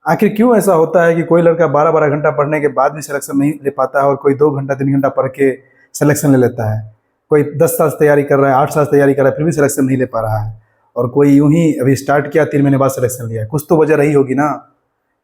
आखिर क्यों ऐसा होता है कि कोई लड़का 12-12 घंटा पढ़ने के बाद भी सिलेक्शन नहीं ले पाता है और कोई 2 घंटा 3 घंटा पढ़ के सिलेक्शन ले लेता है? कोई 10 साल से तैयारी कर रहा है, 8 साल से तैयारी कर रहा है, फिर भी सिलेक्शन नहीं ले पा रहा है, और कोई यूं ही अभी स्टार्ट किया 3 महीने बाद सिलेक्शन लिया है। कुछ तो वजह रही होगी ना।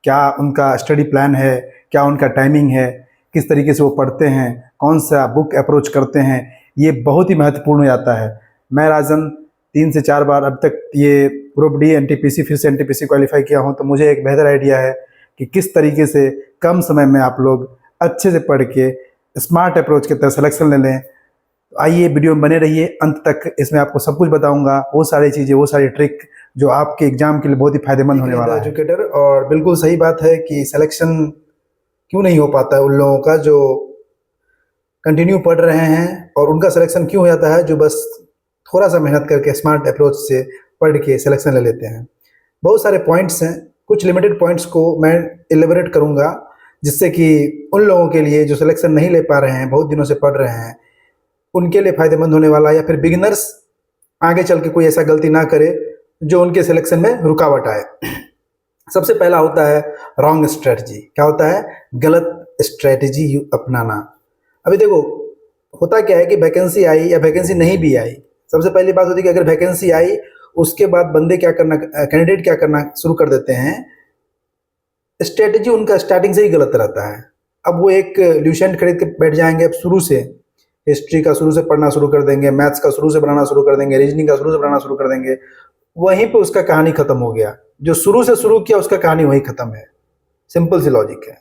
क्या उनका स्टडी प्लान है, क्या उनका टाइमिंग है, किस तरीके से वो पढ़ते हैं, कौन सा बुक अप्रोच करते हैं, ये बहुत ही महत्वपूर्ण हो जाता है। मैं राजन 3 से 4 बार अब तक ये ग्रुप डी एनटीपीसी फिर से एनटीपीसी क्वालिफाई किया हूँ, तो मुझे एक बेहतर आइडिया है कि किस तरीके से कम समय में आप लोग अच्छे से पढ़ के स्मार्ट अप्रोच के तहत सिलेक्शन ले लें। तो आइए वीडियो में बने रहिए अंत तक, इसमें आपको सब कुछ बताऊंगा, वो सारी चीज़ें, वो सारी ट्रिक जो आपके एग्जाम के लिए बहुत ही फायदेमंद होने वाला है एजुकेटर। और बिल्कुल सही बात है कि सिलेक्शन क्यों नहीं हो पाता है उन लोगों का जो कंटिन्यू पढ़ रहे हैं, और उनका सिलेक्शन क्यों हो जाता है जो बस थोड़ा सा मेहनत करके स्मार्ट अप्रोच से पढ़ के सिलेक्शन ले लेते हैं। बहुत सारे पॉइंट्स हैं, कुछ लिमिटेड पॉइंट्स को मैं एलिबरेट करूंगा जिससे कि उन लोगों के लिए जो सिलेक्शन नहीं ले पा रहे हैं, बहुत दिनों से पढ़ रहे हैं, उनके लिए फ़ायदेमंद होने वाला, या फिर बिगिनर्स आगे चल के कोई ऐसा गलती ना करे जो उनके सिलेक्शन में रुकावट आए। सबसे पहला होता है रॉन्ग स्ट्रेटजी। क्या होता है? गलत स्ट्रेटजी अपनाना। अभी देखो, होता क्या है कि वैकेंसी आई या वैकेंसी नहीं भी आई, सबसे पहली बात होती है कि अगर वैकेंसी आई उसके बाद बंदे क्या करना, कैंडिडेट क्या करना शुरू कर देते हैं, स्ट्रेटजी उनका स्टार्टिंग से ही गलत रहता है। अब वो एक ल्यूसेंट खरीद के बैठ जाएंगे, अब शुरू से हिस्ट्री का शुरू से पढ़ना शुरू कर देंगे, मैथ्स का शुरू से बनाना शुरू कर देंगे, रीजनिंग का शुरू से बनाना शुरू कर देंगे, वहीं पे उसका कहानी खत्म हो गया। जो शुरू से शुरू किया उसका कहानी वहीं खत्म है। सिंपल सी लॉजिक है।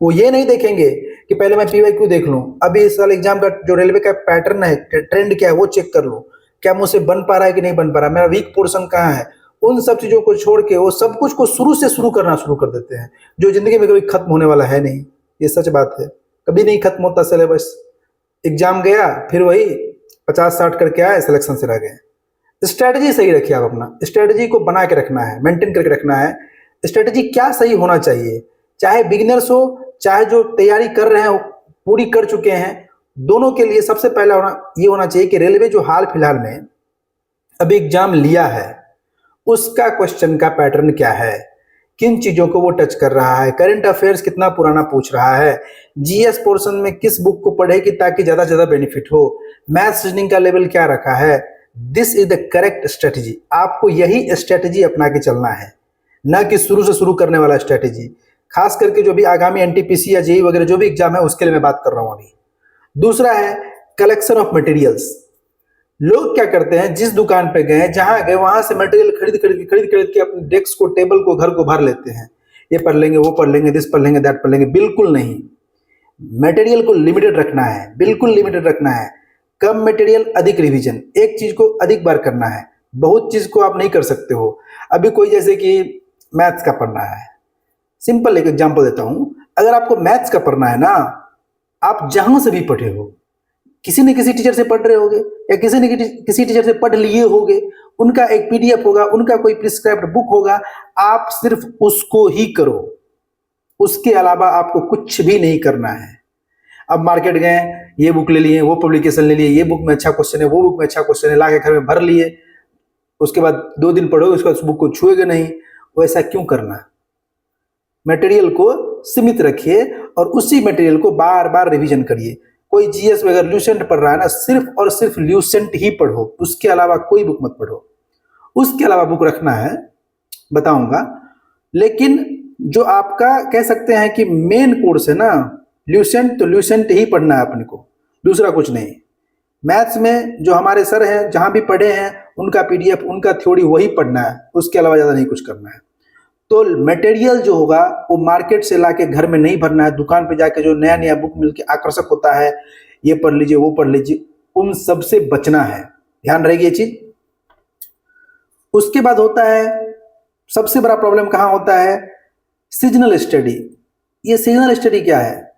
वो ये नहीं देखेंगे कि पहले मैं PYQ देख लूँ, अभी इस साल एग्जाम का जो रेलवे का पैटर्न है, ट्रेंड क्या है वो चेक कर लूँ, क्या मुझसे बन पा रहा है कि नहीं बन पा रहा है, मेरा वीक पोर्शन कहाँ है। उन सब चीज़ों को छोड़ के वो सब कुछ को शुरू से शुरू करना शुरू कर देते हैं, जो ज़िंदगी में कभी खत्म होने वाला है नहीं। ये सच बात है, कभी नहीं खत्म होता सिलेबस। एग्जाम गया फिर वही 50-60 करके आए, सिलेक्शन से रह गए। स्ट्रेटजी सही रखिए आप, अपना स्ट्रेटजी को बना के रखना है, मेंटेन करके रखना है। स्ट्रेटजी क्या सही होना चाहिए, चाहे बिगिनर्स हो चाहे जो तैयारी कर रहे हैं पूरी कर चुके हैं, दोनों के लिए सबसे पहला ये होना चाहिए कि रेलवे जो हाल फिलहाल में अभी एग्जाम लिया है उसका क्वेश्चन का पैटर्न क्या है, किन चीज़ों को वो टच कर रहा है, करंट अफेयर्स कितना पुराना पूछ रहा है, GS पोर्शन में किस बुक को पढ़ेगी ताकि ज़्यादा से ज़्यादा बेनिफिट हो, मैथ्स रीजनिंग का लेवल क्या रखा है। This is the correct strategy. आपको यही स्ट्रेटजी अपना के चलना है, न कि शुरू से शुरू करने वाला स्ट्रेटजी। खास करके जो भी आगामी NTPC या JEE वगैरह जो भी एग्जाम है उसके लिए मैं बात कर रहा हूँ अभी। दूसरा है कलेक्शन ऑफ मटेरियल्स। लोग क्या करते हैं, जिस दुकान पे गए, जहां गए, वहां से मटेरियल खरीद के अपने डेस्क को, टेबल को, घर को भर लेते हैं। ये पढ़ लेंगे, वो पढ़ लेंगे, दिस पढ़ लेंगे, दैट पढ़ लेंगे। बिल्कुल नहीं, मटेरियल को लिमिटेड रखना है, बिल्कुल लिमिटेड रखना है। कम मटेरियल, अधिक रिवीजन। एक चीज को अधिक बार करना है, बहुत चीज को आप नहीं कर सकते हो। अभी कोई जैसे कि मैथ्स का पढ़ना है, सिंपल एक एग्जांपल देता हूं। अगर आपको मैथ्स का पढ़ना है ना, आप जहां से भी पढ़े हो, किसी न किसी टीचर से पढ़ रहे होगे या किसी न किसी टीचर से पढ़ लिए होगे, उनका एक PDF होगा, उनका कोई प्रिस्क्राइब्ड बुक होगा, आप सिर्फ उसको ही करो, उसके अलावा आपको कुछ भी नहीं करना है। अब मार्केट गए, ये बुक ले लिए, वो पब्लिकेशन ले लिए, ये बुक में अच्छा क्वेश्चन है, वो बुक में अच्छा क्वेश्चन है, लाके घर में भर लिए, उसके बाद 2 दिन पढ़ोगे, उसके बाद उस बुक को छुएगे नहीं। वैसा क्यों करना? मटेरियल को सीमित रखिए और उसी मटेरियल को बार बार रिवीजन करिए। कोई GS वगैरह ल्यूसेंट पढ़ रहा है ना, सिर्फ और सिर्फ ल्यूसेंट ही पढ़ो, उसके अलावा कोई बुक मत पढ़ो। उसके अलावा बुक रखना है, बताऊंगा, लेकिन जो आपका कह सकते हैं कि मेन कोर्स है ना ल्यूसेंट, तो ल्यूसेंट ही पढ़ना है अपने को, दूसरा कुछ नहीं। मैथ्स में जो हमारे सर हैं, जहां भी पढ़े हैं, उनका PDF, उनका थ्योरी वही पढ़ना है, उसके अलावा ज़्यादा नहीं कुछ करना है। तो मटेरियल जो होगा वो मार्केट से लाके घर में नहीं भरना है। दुकान पे जाके जो नया नया बुक मिलके आकर्षक होता है, ये पढ़ लीजिए, वो पढ़ लीजिए, उन सब से बचना है। ध्यान रहेगी ये चीज। उसके बाद होता है, सबसे बड़ा प्रॉब्लम कहाँ होता है? Seasonal study. ये सीजनल स्टडी क्या है?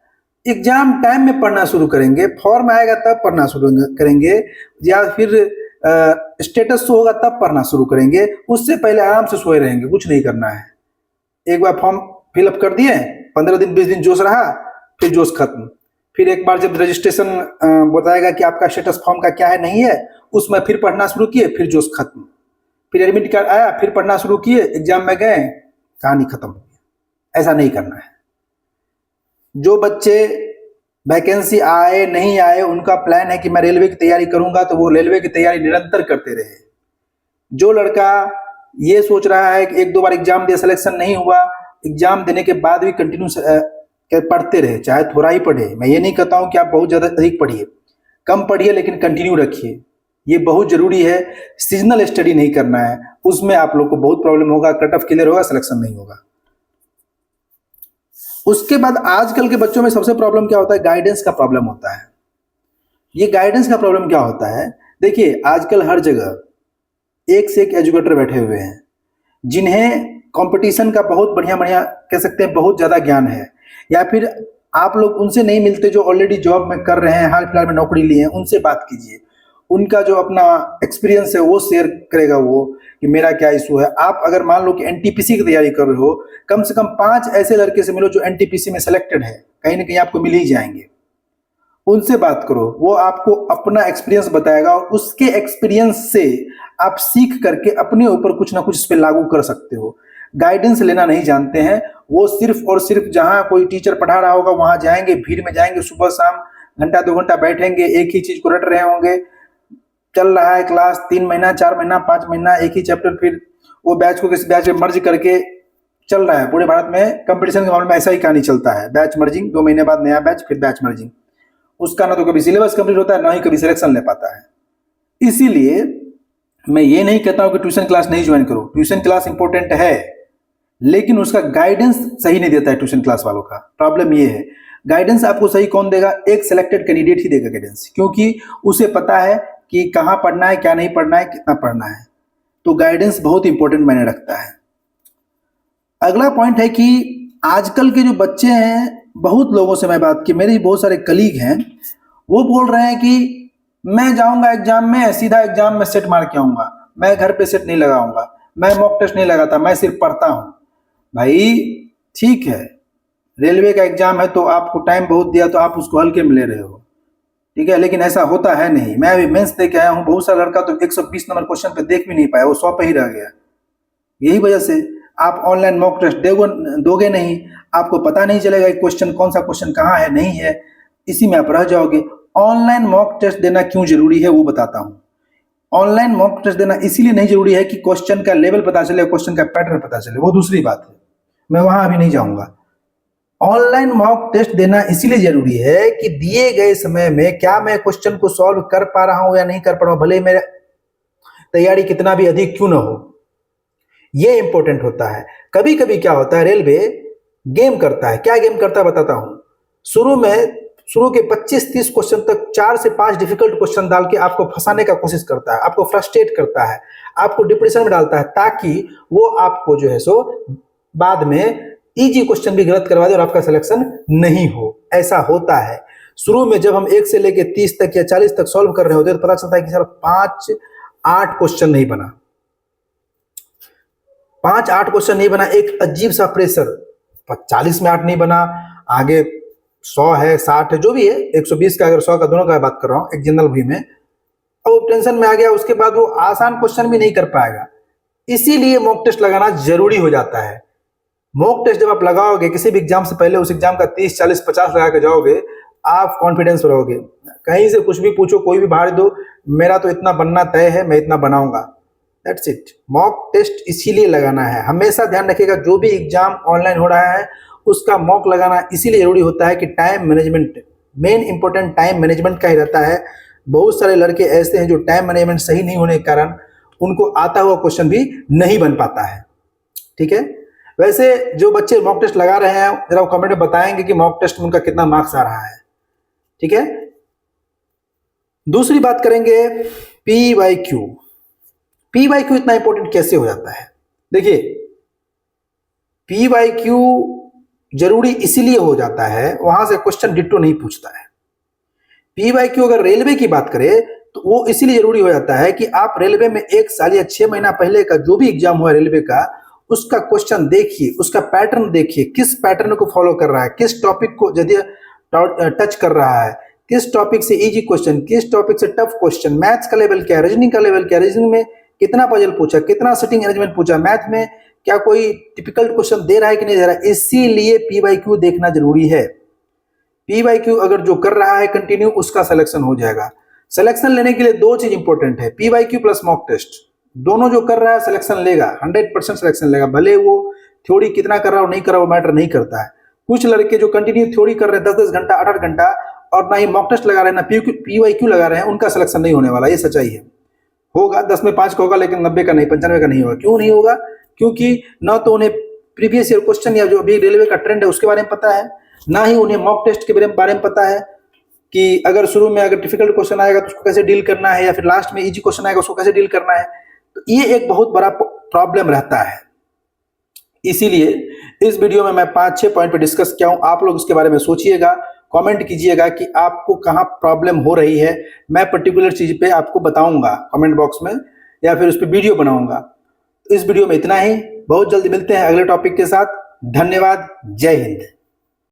एग्जाम टाइम में पढ़ना शुरू करेंगे, फॉर्म आएगा तब पढ़ना शुरू करेंगे, या फिर स्टेटस शो होगा तब पढ़ना शुरू करेंगे। उससे पहले आराम से सोए रहेंगे, कुछ नहीं करना है। एक बार फॉर्म फिलअप कर दिए, 15 दिन 20 दिन जोश रहा, फिर जोश खत्म। फिर एक बार जब रजिस्ट्रेशन बताएगा कि आपका स्टेटस फॉर्म का क्या है नहीं है, उसमें फिर पढ़ना शुरू किए, फिर जोश खत्म। फिर एडमिट कार्ड आया, फिर पढ़ना शुरू किए, एग्जाम में गए, कहानी खत्म हो गया। ऐसा नहीं करना है। जो बच्चे वैकेंसी आए नहीं आए उनका प्लान है कि मैं रेलवे की तैयारी करूंगा, तो वो रेलवे की तैयारी निरंतर करते रहे। जो लड़का ये सोच रहा है कि एक दो बार एग्जाम दिया, सिलेक्शन नहीं हुआ, एग्जाम देने के बाद भी कंटिन्यू पढ़ते रहे, चाहे थोड़ा ही पढ़े। मैं ये नहीं कहता हूं कि आप बहुत ज़्यादा अधिक पढ़िए, कम पढ़िए, लेकिन कंटिन्यू रखिए, ये बहुत जरूरी है। सीजनल स्टडी नहीं करना है, उसमें आप लोग को बहुत प्रॉब्लम होगा, कट ऑफ क्लियर होगा, सिलेक्शन नहीं होगा। उसके बाद आजकल के बच्चों में सबसे प्रॉब्लम क्या होता है, गाइडेंस का प्रॉब्लम होता है। ये गाइडेंस का प्रॉब्लम क्या होता है, देखिए आजकल हर जगह एक से एक एजुकेटर बैठे हुए हैं, जिन्हें कंपटीशन का बहुत बढ़िया बढ़िया कह सकते हैं बहुत ज़्यादा ज्ञान है, या फिर आप लोग उनसे नहीं मिलते जो ऑलरेडी जॉब में कर रहे हैं, हाल फिलहाल में नौकरी ली है, उनसे बात कीजिए। उनका जो अपना एक्सपीरियंस है वो शेयर करेगा वो, कि मेरा क्या इशू है। आप अगर मान लो कि एनटीपीसी की तैयारी कर रहे हो, कम से कम 5 ऐसे लड़के से मिलो जो एनटीपीसी में सेलेक्टेड है, कहीं ना कहीं आपको मिल ही जाएंगे। उनसे बात करो, वो आपको अपना एक्सपीरियंस बताएगा, और उसके एक्सपीरियंस से आप सीख करके अपने ऊपर कुछ ना कुछ इस पर लागू कर सकते हो। गाइडेंस लेना नहीं जानते हैं, वो सिर्फ और सिर्फ जहां कोई टीचर पढ़ा रहा होगा वहां जाएंगे, भीड़ में जाएंगे, सुबह शाम घंटा 2 घंटा बैठेंगे, एक ही चीज को रट रहे होंगे। चल रहा है क्लास 3 महीना 4 महीना 5 महीना एक ही चैप्टर, फिर वो बैच को किसी बैच में मर्ज करके चल रहा है। पूरे भारत में कंपटीशन के मामले में ऐसा ही कहानी चलता है, बैच मर्जिंग, 2 महीने बाद नया बैच, फिर बैच मर्जिंग। उसका ना तो कभी सिलेबस कंप्लीट होता है, ना ही कभी सिलेक्शन ले पाता है। इसीलिए मैं ये नहीं कहता हूं कि ट्यूशन क्लास नहीं ज्वाइन करो, ट्यूशन क्लास इंपॉर्टेंट है, लेकिन उसका गाइडेंस सही नहीं देता है ट्यूशन क्लास वालों का। प्रॉब्लम ये है, गाइडेंस आपको सही कौन देगा, एक सिलेक्टेड कैंडिडेट ही देगा गाइडेंस, क्योंकि उसे पता है कि कहाँ पढ़ना है, क्या नहीं पढ़ना है, कितना पढ़ना है। तो गाइडेंस बहुत इंपॉर्टेंट मायने रखता है। अगला पॉइंट है कि आजकल के जो बच्चे हैं, बहुत लोगों से मैं बात की, मेरे बहुत सारे कलीग हैं, वो बोल रहे हैं कि मैं जाऊंगा एग्जाम में, सीधा एग्जाम में सेट मार के आऊंगा, मैं घर पे सेट नहीं लगाऊंगा, मैं मॉक टेस्ट नहीं लगाता, मैं सिर्फ पढ़ता हूं। भाई ठीक है, रेलवे का एग्जाम है तो आपको टाइम बहुत दिया, तो आप उसको हल्के में ले रहे हो, ठीक है, लेकिन ऐसा होता है नहीं। मैं अभी मेंस दे के आया हूँ, बहुत सारा लड़का तो 120 नंबर क्वेश्चन पे देख भी नहीं पाया, वो 100 पे ही रह गया। यही वजह से आप ऑनलाइन मॉक टेस्ट दोगे नहीं, आपको पता नहीं चलेगा कि क्वेश्चन कौन सा क्वेश्चन कहाँ है नहीं है, इसी में आप रह जाओगे। ऑनलाइन मॉक टेस्ट देना क्यों जरूरी है वो बताता हूँ। ऑनलाइन मॉक टेस्ट देना इसीलिए नहीं जरूरी है कि क्वेश्चन का लेवल पता चले, क्वेश्चन का पैटर्न पता चले, वो दूसरी बात है, मैं वहां अभी नहीं जाऊंगा। ऑनलाइन मॉक टेस्ट देना इसीलिए जरूरी है कि दिए गए समय में क्या मैं क्वेश्चन को सॉल्व कर पा रहा हूं या नहीं कर पा रहा हूं, भले मेरा तैयारी कितना भी अधिक क्यों ना हो, यह इंपॉर्टेंट होता है। कभी कभी क्या होता है, रेलवे गेम करता है। क्या गेम करता है बताता हूं। शुरू के 25-30 क्वेश्चन तक 4 से 5 डिफिकल्ट क्वेश्चन डाल के आपको फंसाने का कोशिश करता है, आपको फ्रस्ट्रेट करता है, आपको डिप्रेशन में डालता है, ताकि वो आपको जो है सो बाद में इजी क्वेश्चन भी गलत करवा दे और आपका सिलेक्शन नहीं हो। ऐसा होता है। शुरू में जब हम 1 से लेके 30 तक या 40 तक सॉल्व कर रहे होते हैं तो पता चलता है कि सर 5-8 क्वेश्चन नहीं बना, 5-8 क्वेश्चन नहीं बना, एक अजीब सा प्रेशर, 40 में 8 नहीं बना, आगे 100 है 60 है जो भी है, 120 का अगर 100 का दोनों का बात कर रहा हूँ एक जनरल भी में, अब टेंशन में आ गया। उसके बाद वो आसान क्वेश्चन भी नहीं कर पाएगा। इसीलिए मॉक टेस्ट लगाना जरूरी हो जाता है। मॉक टेस्ट जब आप लगाओगे किसी भी एग्जाम से पहले, उस एग्जाम का 30 40 50 लगा के जाओगे, आप कॉन्फिडेंस रहोगे। कहीं से कुछ भी पूछो, कोई भी भार दो, मेरा तो इतना बनना तय है, मैं इतना बनाऊंगा, दैट्स इट। मॉक टेस्ट इसीलिए लगाना है। हमेशा ध्यान रखिएगा, जो भी एग्जाम ऑनलाइन हो रहा है उसका मॉक लगाना इसीलिए जरूरी होता है कि time management, main important time management का ही रहता है। बहुत सारे लड़के ऐसे हैं जो टाइम मैनेजमेंट सही नहीं होने के कारण उनको आता हुआ क्वेश्चन भी नहीं बन पाता है, ठीक है। वैसे जो बच्चे मॉक टेस्ट लगा रहे हैं, जरा कमेंट में बताएंगे कि मॉक टेस्ट में उनका कितना मार्क्स आ रहा है, ठीक है। दूसरी बात करेंगे PYQ। PYQ इतना इंपॉर्टेंट कैसे हो जाता है? देखिए, PYQ जरूरी इसीलिए हो जाता है, वहां से क्वेश्चन डिट्टो नहीं पूछता है। PYQ अगर रेलवे की बात करें तो वो इसीलिए जरूरी हो जाता है कि आप रेलवे में 1 साल या 6 महीना पहले का जो भी एग्जाम हुआ रेलवे का, उसका क्वेश्चन देखिए, उसका पैटर्न देखिए, किस पैटर्न को फॉलो कर रहा है, किस टॉपिक को यदि टच कर रहा है, किस टॉपिक से इजी क्वेश्चन, किस टॉपिक से टफ क्वेश्चन, मैथ्स का लेवल क्या है, रीजनिंग का लेवल क्या है, रीजनिंग में कितना पजल पूछा, कितना सिटिंग अरेंजमेंट पूछा, मैथ में क्या कोई टिपिकल क्वेश्चन दे रहा है कि नहीं दे रहा है, इसीलिए PYQ देखना जरूरी है। PYQ अगर जो कर रहा है कंटिन्यू, उसका सिलेक्शन हो जाएगा। सिलेक्शन लेने के लिए दो चीज इंपॉर्टेंट है, PYQ प्लस मॉक टेस्ट, दोनों जो कर रहा है सिलेक्शन लेगा, 100% सिलेक्शन लेगा। भले वो थ्योरी कितना कर रहा हो नहीं कर रहा हो मैटर नहीं करता है। कुछ लड़के जो कंटिन्यू थ्योरी कर रहे हैं 10-10 घंटा 8-8 घंटा और ना ही मॉक टेस्ट लगा रहे हैं ना PYQ लगा रहे हैं, उनका सिलेक्शन नहीं होने वाला, ये सच्चाई है। होगा 10 में 5 का होगा, लेकिन 90 का नहीं, 95 का नहीं होगा। क्यों नहीं होगा? क्योंकि ना तो उन्हें प्रीवियस ईयर क्वेश्चन या जो अभी रेलवे का ट्रेंड है उसके बारे में पता है, ना ही उन्हें मॉक टेस्ट के बारे में पता है कि अगर शुरू में अगर डिफिकल्ट क्वेश्चन आएगा तो उसको कैसे डील करना है, या फिर लास्ट में इजी क्वेश्चन आएगा उसको कैसे डील करना है। तो ये एक बहुत बड़ा प्रॉब्लम रहता है। इसीलिए इस वीडियो में मैं 5-6 पॉइंट पे डिस्कस किया हूं, आप लोग उसके बारे में सोचिएगा, कमेंट कीजिएगा कि आपको कहां प्रॉब्लम हो रही है। मैं पर्टिकुलर चीज पे आपको बताऊंगा कमेंट बॉक्स में, या फिर उस पर वीडियो बनाऊंगा। तो इस वीडियो में इतना ही, बहुत जल्दी मिलते हैं अगले टॉपिक के साथ। धन्यवाद, जय हिंद।